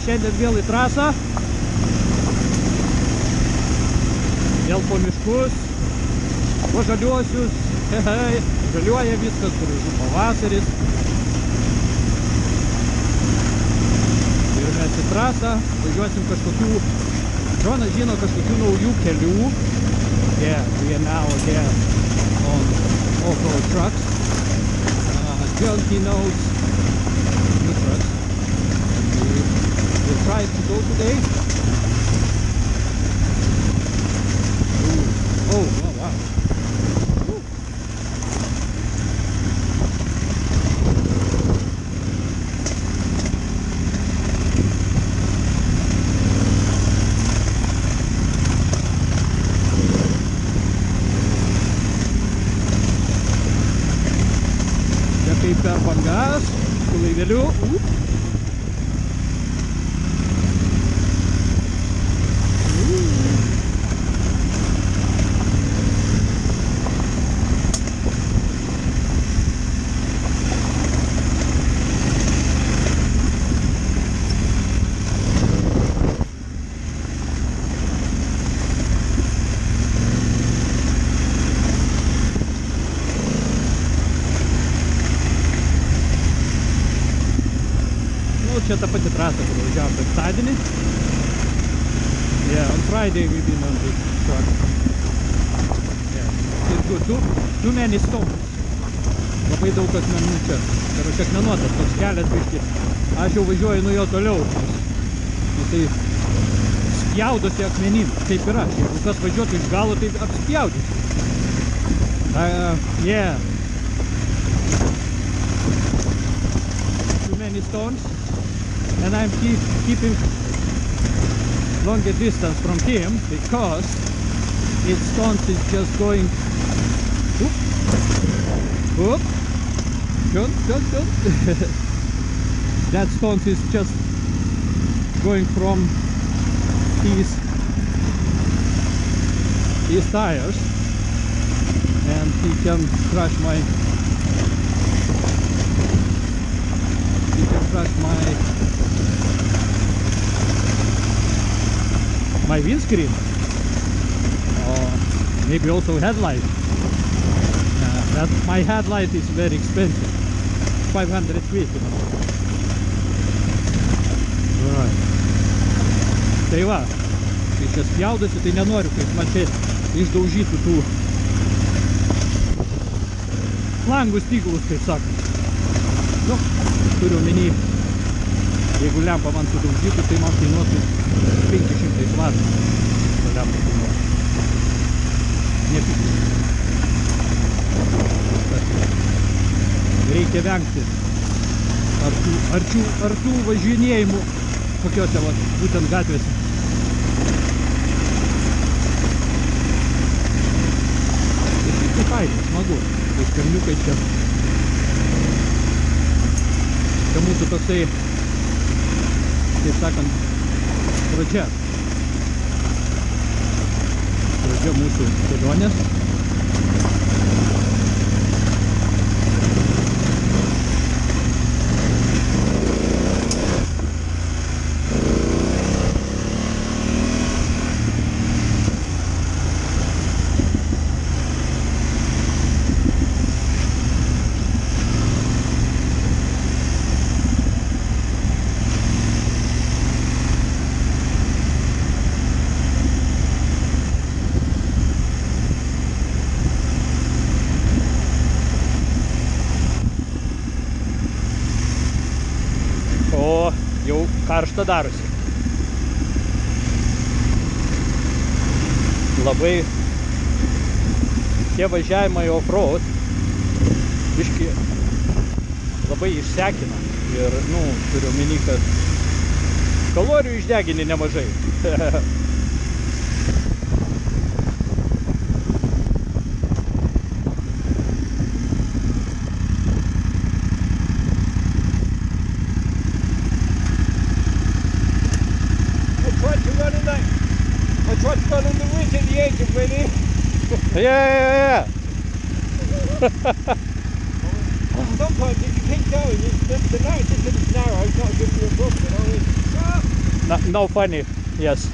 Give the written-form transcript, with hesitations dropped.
šiandien vėl į trasą. Vėl po miškus, po žaliuosius. Žaliuoja viskas, gražu pavasaris. Ir mes į trasą važiuosim kažkokių, Džonas žino kažkokių naujų kelių. Yeah, we are now here on off-road trucks. John, he knows new trucks. We'll try to go today. Ooh. Oh, wow. Ooh. Čia kaip per bangas, su laiveliu. Čia ta pati trasa, kur važiavom penktadienį. Yeah, on Friday we've been on this truck. Yeah, it's good. Too many stones. Labai daug akmenų čia. Karočią akmenuotas toks kelias biškį. Aš jau važiuoju nuo jo toliau. Jisai spjaudosi akmenim. Taip yra. Jeigu kas važiuotų iš galo, tai apspjaudysi. Yeah. Too many stones. And I'm keeping longer distance from him because its stones is just going whoop. Don't. That stones is just going from his tires, and he can crush my windscreen, or maybe also headlight. My headlight is very expensive, 500 quid, you know. Alright. Tai va, kai čia spjaudosi, tai nenoriu, kaip man čia išdaužytų tų langų stiklus, kaip sakant. Nu, turiu omeny, jeigu lempa man sudaužytų, tai man kainuotų 500 svarų. Ta lempa kainuotų. Nepigiai. Reikia vengti arčių važinėjimų kokiuose būtent gatvėse. Ir šiaip tai fainai, smagu. Tai skarniukai čia. Čia mūsų toksai, taip sakant, pradžia mūsų kelionės. Jau karšta darosi. Labai tie važiavimai off-road biškį labai išsekina ir, turiu omeny, kad kalorijų išdegini nemažai. I tried to run on the ridge at the edge of Reading. Yeah. Sometimes if you keep going, the night is narrow, it's not going to be a problem. No funny, yes.